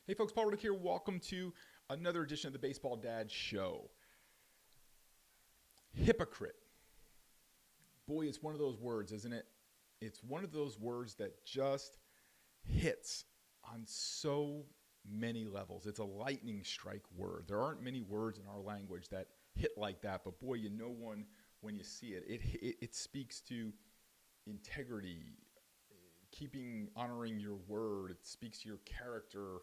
Hey folks, Paul Rick here. Welcome to another edition of the Baseball Dad Show. Hypocrite. Boy, it's one of those words, isn't it? It's one of those words that just hits on so many levels. It's a lightning strike word. There aren't many words in our language that hit like that, but boy, you know one when you see it. It speaks to integrity, honoring your word. It speaks to your character,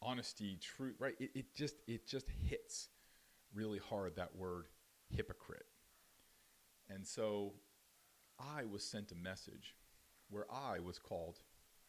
honesty, truth, right? It just hits really hard, that word hypocrite. And so I was sent a message where I was called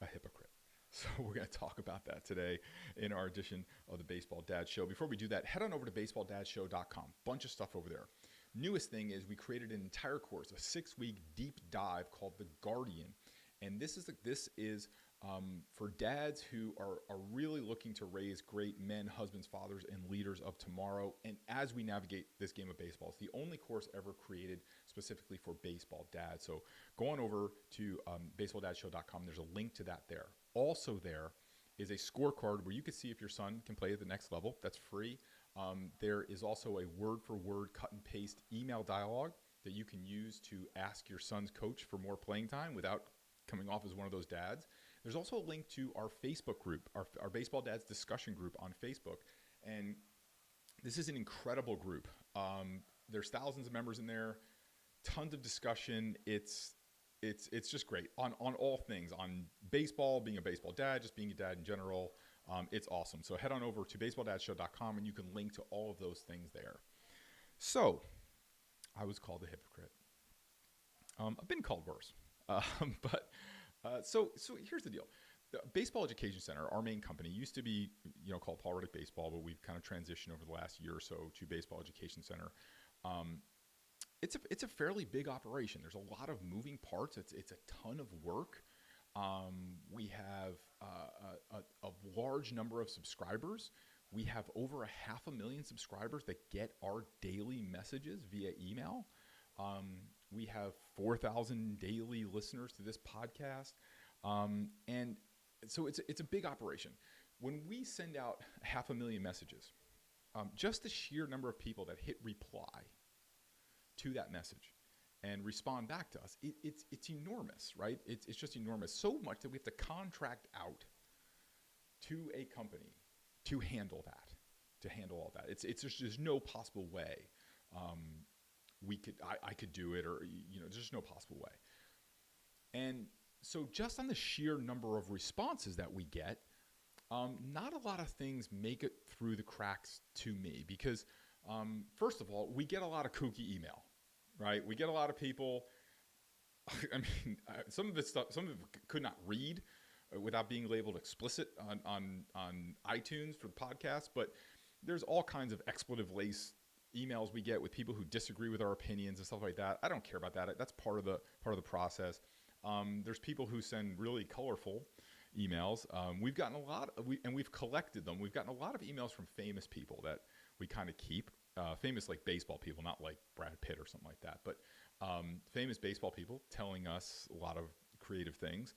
a hypocrite. So we're going to talk about that today in our edition of the Baseball Dad Show. Before we do that, head on over to baseballdadShow.com. Bunch of stuff over there. Newest thing is we created an entire course, a 6-week deep dive called The Guardian. And this is for dads who are really looking to raise great men, husbands, fathers, and leaders of tomorrow. And as we navigate this game of baseball, it's the only course ever created specifically for baseball dads. So go on over to baseballdadShow.com. There's a link to that there. Also there is a scorecard where you can see if your son can play at the next level. That's free. There is also a word-for-word cut and paste email dialogue that you can use to ask your son's coach for more playing time without coming off as one of those dads. There's also a link to our Facebook group, our Baseball Dads discussion group on Facebook. And this is an incredible group. There's thousands of members in there, tons of discussion. It's just great on all things, on baseball, being a baseball dad, just being a dad in general. It's awesome. So head on over to baseballdadShow.com and you can link to all of those things there. So I was called a hypocrite. I've been called worse. So here's the deal. The Baseball Education Center, our main company, used to be called Paul Rick Baseball, but we've kind of transitioned over the last year or so to Baseball Education Center. It's a fairly big operation. There's a lot of moving parts. It's a ton of work. We have a large number of subscribers. We have over 500,000 subscribers that get our daily messages via email. We have 4,000 daily listeners to this podcast. And so it's a big operation. When we send out 500,000 messages, just the sheer number of people that hit reply to that message and respond back to us, it's enormous, right? It's just enormous. So much that we have to contract out to a company to handle all that. It's just, there's no possible way I could do it, or there's just no possible way. And so just on the sheer number of responses that we get, not a lot of things make it through the cracks to me because, first of all, we get a lot of kooky email, right? We get a lot of people. I mean, some of it could not read without being labeled explicit on iTunes for the podcast, but there's all kinds of expletive-laced emails we get with people who disagree with our opinions and stuff like that. I don't care about that. That's part of the process. There's people who send really colorful emails. We've gotten a lot and we've collected them. We've gotten a lot of emails from famous people that we kind of keep. Famous like baseball people, not like Brad Pitt or something like that, but famous baseball people telling us a lot of creative things.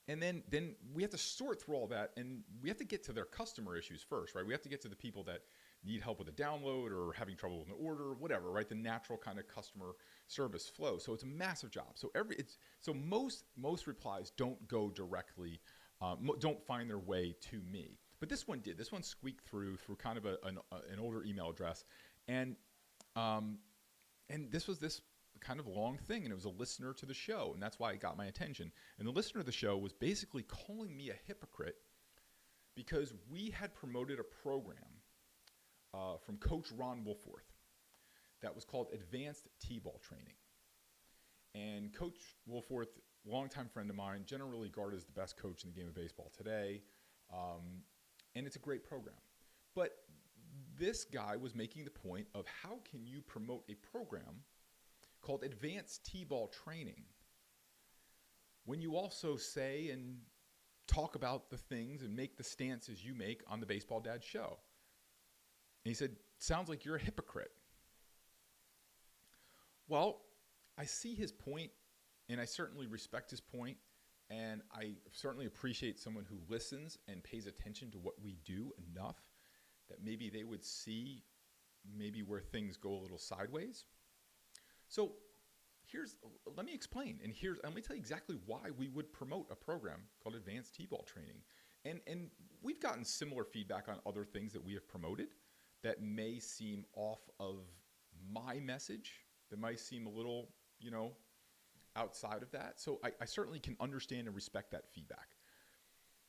And then we have to sort through all that, and we have to get to their customer issues first, right? We have to get to the people that need help with a download or having trouble with an order, whatever, right? The natural kind of customer service flow. So it's a massive job. So most replies don't go directly, don't find their way to me. But this one did. This one squeaked through kind of an older email address, and this was this kind of long thing, and it was a listener to the show, and that's why it got my attention. And the listener of the show was basically calling me a hypocrite because we had promoted a program from Coach Ron Woolforth that was called Advanced T-Ball Training. And Coach Woolforth, longtime friend of mine, generally regarded as the best coach in the game of baseball today, and it's a great program. But this guy was making the point of how can you promote a program called Advanced T-Ball Training when you also say and talk about the things and make the stances you make on the Baseball Dad Show. And he said, sounds like you're a hypocrite. Well, I see his point, and I certainly respect his point, And I certainly appreciate someone who listens and pays attention to what we do enough that maybe they would see maybe where things go a little sideways. So let me explain. And let me tell you exactly why we would promote a program called Advanced T-Ball Training. And we've gotten similar feedback on other things that we have promoted that may seem off of my message, that might seem a little, outside of that. So I certainly can understand and respect that feedback.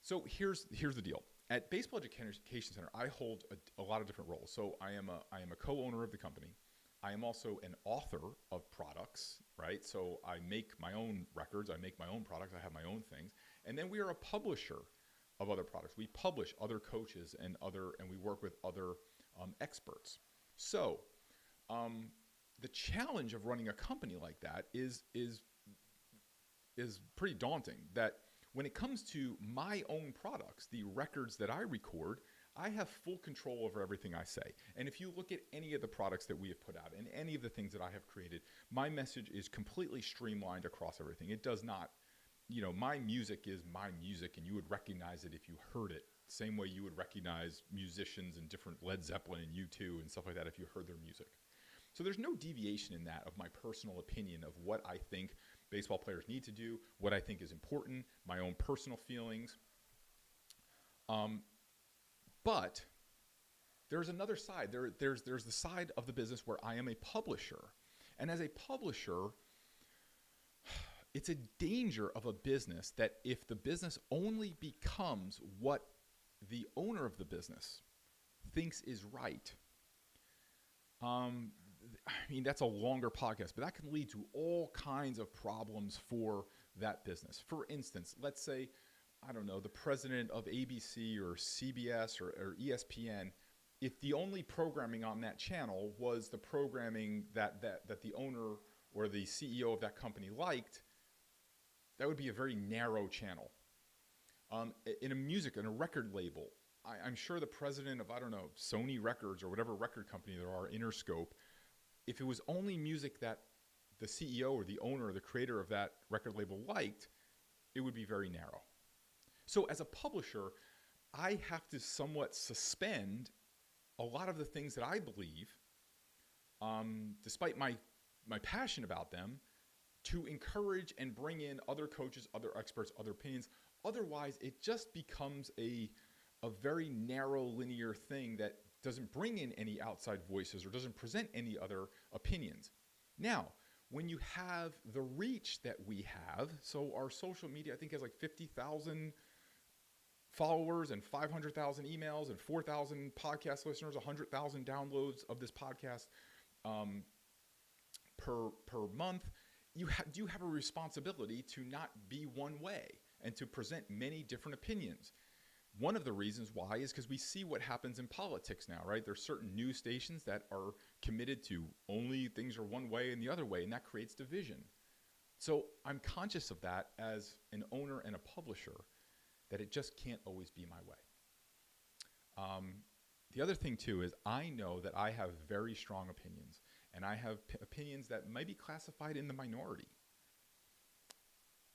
So here's the deal. At Baseball Education Center, I hold a lot of different roles. So I am a co-owner of the company. I am also an author of products, right? So I make my own records, I make my own products, I have my own things. And then we are a publisher of other products. We publish other coaches and we work with other experts. So the challenge of running a company like that is pretty daunting. That when it comes to my own products, the records that I record, I have full control over everything I say. And if you look at any of the products that we have put out and any of the things that I have created, my message is completely streamlined across everything. It does not, my music is my music, and you would recognize it if you heard it. Same way you would recognize musicians and different Led Zeppelin and U2 and stuff like that if you heard their music. So there's no deviation in that of my personal opinion of what I think baseball players need to do, what I think is important, my own personal feelings. But there's another side. There's the side of the business where I am a publisher. And as a publisher, it's a danger of a business that if the business only becomes what the owner of the business thinks is right, that's a longer podcast, but that can lead to all kinds of problems for that business. For instance, let's say, I don't know, the president of ABC or CBS or ESPN, if the only programming on that channel was the programming that the owner or the CEO of that company liked, that would be a very narrow channel. In a record label, I'm sure the president of, Sony Records or whatever record company there are, Interscope, if it was only music that the CEO or the owner or the creator of that record label liked, it would be very narrow. So as a publisher, I have to somewhat suspend a lot of the things that I believe, despite my passion about them, to encourage and bring in other coaches, other experts, other opinions. Otherwise, it just becomes a very narrow, linear thing that doesn't bring in any outside voices or doesn't present any other opinions. Now, when you have the reach that we have, so our social media, I think, has like 50,000 followers and 500,000 emails and 4,000 podcast listeners, 100,000 downloads of this podcast per month, you do have a responsibility to not be one way and to present many different opinions. One of the reasons why is because we see what happens in politics now, right? There's certain news stations that are committed to only things are one way and the other way, and that creates division. So I'm conscious of that as an owner and a publisher, that it just can't always be my way. The other thing too is I know that I have very strong opinions, and I have opinions that may be classified in the minority.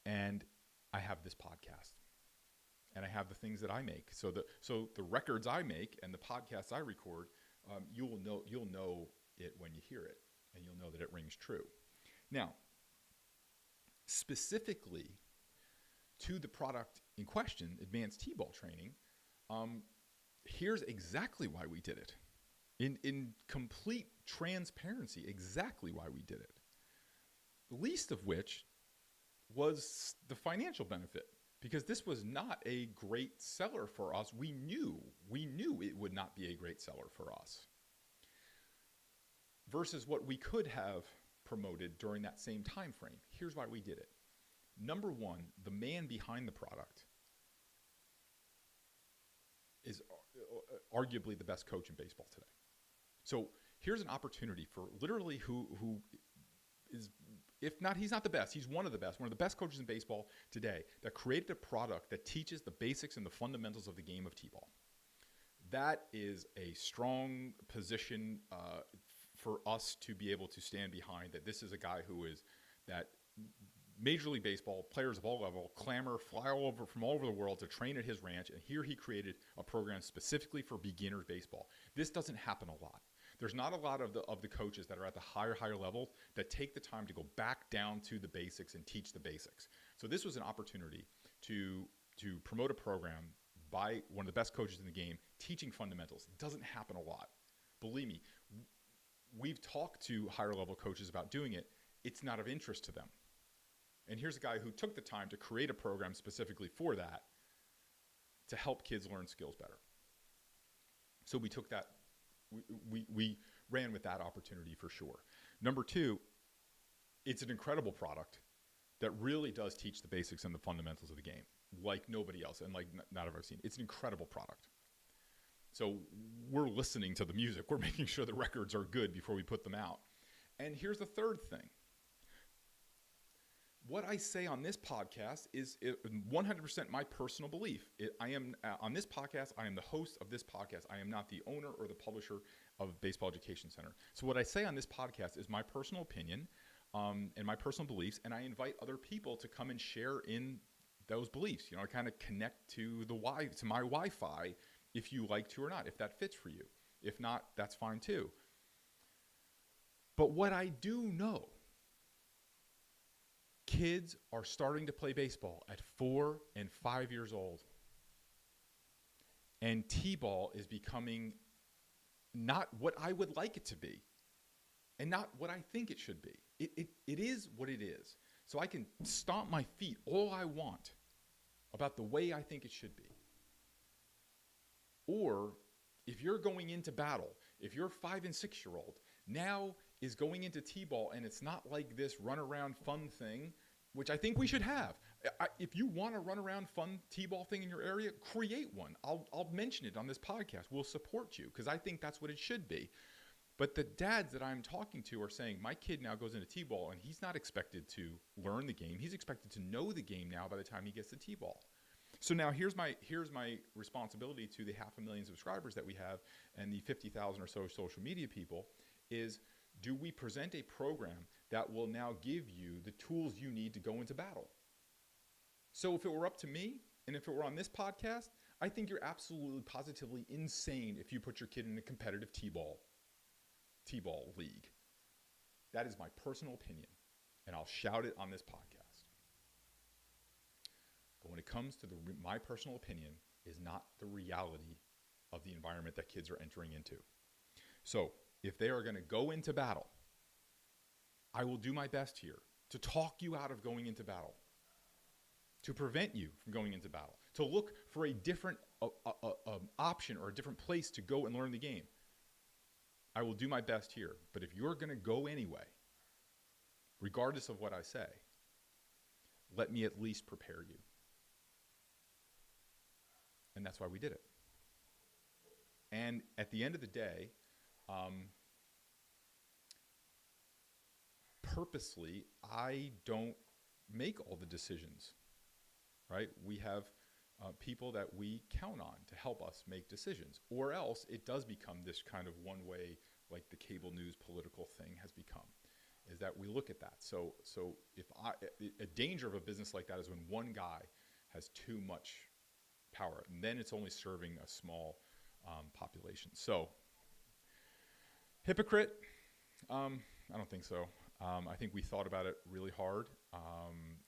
And I have this podcast, and I have the things that I make. So the records I make and the podcasts I record, you'll know it when you hear it, and you'll know that it rings true. Now, specifically to the product in question, Advanced T-Ball Training, here's exactly why we did it. In complete transparency, exactly why we did it. The least of which was the financial benefit, because this was not a great seller for us. We knew it would not be a great seller for us. Versus what we could have promoted during that same time frame. Here's why we did it. Number one, the man behind the product is arguably the best coach in baseball today. So here's an opportunity for literally who is, if not, he's not the best, he's one of the best coaches in baseball today that created a product that teaches the basics and the fundamentals of the game of T-ball. That is a strong position for us to be able to stand behind, that this is a guy who is that Major League Baseball, players of all levels, fly all over from all over the world to train at his ranch. And here he created a program specifically for beginners baseball. This doesn't happen a lot. There's not a lot of the coaches that are at the higher level that take the time to go back down to the basics and teach the basics. So this was an opportunity to promote a program by one of the best coaches in the game, teaching fundamentals. It doesn't happen a lot. Believe me, we've talked to higher level coaches about doing it. It's not of interest to them. And here's a guy who took the time to create a program specifically for that to help kids learn skills better. So we took that, we ran with that opportunity for sure. Number two, it's an incredible product that really does teach the basics and the fundamentals of the game like nobody else and like not ever seen. It's an incredible product. So we're listening to the music. We're making sure the records are good before we put them out. And here's the third thing. What I say on this podcast is 100% my personal belief. I am on this podcast, I am the host of this podcast. I am not the owner or the publisher of Baseball Education Center. So what I say on this podcast is my personal opinion and my personal beliefs, and I invite other people to come and share in those beliefs. I kind of connect to my Wi-Fi if you like to or not, if that fits for you. If not, that's fine too. But what I do know, kids are starting to play baseball at 4 and 5 years old. And T-ball is becoming not what I would like it to be and not what I think it should be. It is what it is. So I can stomp my feet all I want about the way I think it should be. Or if you're going into battle, if your 5 and 6 year old now is going into T-ball and it's not like this run around fun thing, which I think we should have. If you want to run around fun T-ball thing in your area, create one. I'll mention it on this podcast. We'll support you because I think that's what it should be. But the dads that I'm talking to are saying, my kid now goes into T-ball and he's not expected to learn the game. He's expected to know the game now by the time he gets to T-ball. So now here's my responsibility to the 500,000 subscribers that we have and the 50,000 or so social media people is, do we present a program that will now give you the tools you need to go into battle? So if it were up to me and if it were on this podcast, I think you're absolutely positively insane if you put your kid in a competitive T-ball league. That is my personal opinion, and I'll shout it on this podcast. But when it comes to my personal opinion is not the reality of the environment that kids are entering into. So if they are going to go into battle, I will do my best here to talk you out of going into battle, to prevent you from going into battle, to look for a different option or a different place to go and learn the game. I will do my best here. But if you're going to go anyway, regardless of what I say, let me at least prepare you. And that's why we did it. And at the end of the day, purposely, I don't make all the decisions, right? We have people that we count on to help us make decisions, or else it does become this kind of one-way, like the cable news political thing has become, is that we look at that. So if a danger of a business like that is when one guy has too much power, and then it's only serving a small population. So, Hypocrite, I don't think so. I think we thought about it really hard.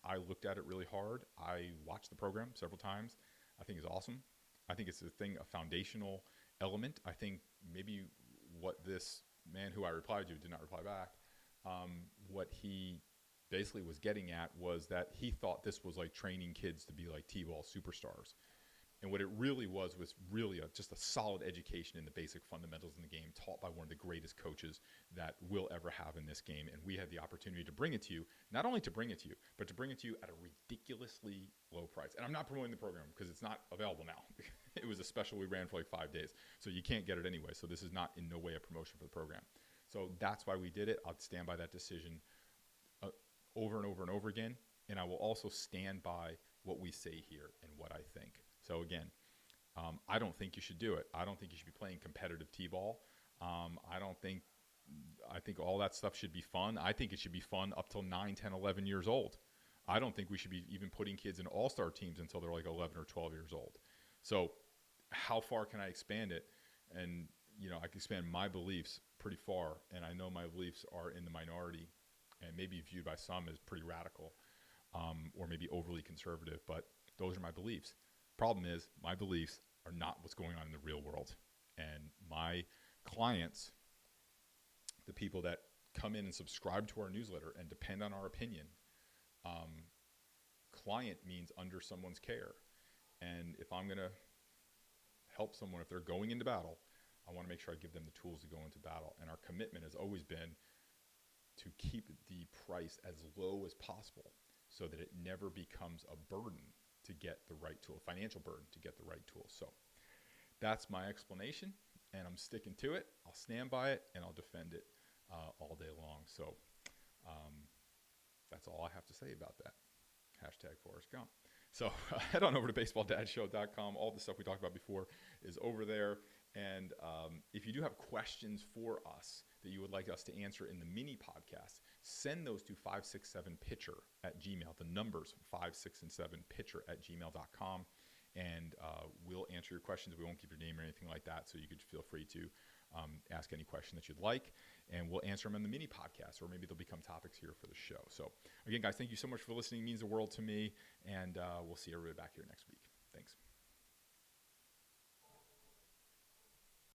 I looked at it really hard. I watched the program several times. I think it's awesome. I think it's a foundational element. I think maybe what this man who I replied to did not reply back, what he basically was getting at was that he thought this was like training kids to be like T-ball superstars. And what it really was really just a solid education in the basic fundamentals in the game taught by one of the greatest coaches that we'll ever have in this game. And we had the opportunity to bring it to you, not only to bring it to you, but to bring it to you at a ridiculously low price. And I'm not promoting the program because it's not available now. It was a special we ran for like 5 days. So you can't get it anyway. So this is not in no way a promotion for the program. So that's why we did it. I'll stand by that decision over and over and over again. And I will also stand by what we say here and what I think. So again, I don't think you should do it. I don't think you should be playing competitive T-ball. I think all that stuff should be fun. I think it should be fun up till 9, 10, 11 years old. I don't think we should be even putting kids in all-star teams until they're like 11 or 12 years old. So how far can I expand it? And, I can expand my beliefs pretty far. And I know my beliefs are in the minority and maybe viewed by some as pretty radical, or maybe overly conservative, but those are my beliefs. Problem is, my beliefs are not what's going on in the real world. And my clients, the people that come in and subscribe to our newsletter and depend on our opinion, client means under someone's care. And if I'm going to help someone, if they're going into battle, I want to make sure I give them the tools to go into battle. And our commitment has always been to keep the price as low as possible so that it never becomes a burden to get the right tool, a financial burden to get the right tool. So that's my explanation, and I'm sticking to it. I'll stand by it, and I'll defend it all day long. So that's all I have to say about that. #ForrestGump. So head on over to baseballdadShow.com. All the stuff we talked about before is over there. And if you do have questions for us that you would like us to answer in the mini podcast, send those to 567pitcher@gmail. The numbers 567pitcher@gmail.com. And we'll answer your questions. We won't keep your name or anything like that. So you could feel free to ask any question that you'd like, and we'll answer them in the mini podcast, or maybe they'll become topics here for the show. So again, guys, thank you so much for listening. It means the world to me, and we'll see everybody back here next week. Thanks.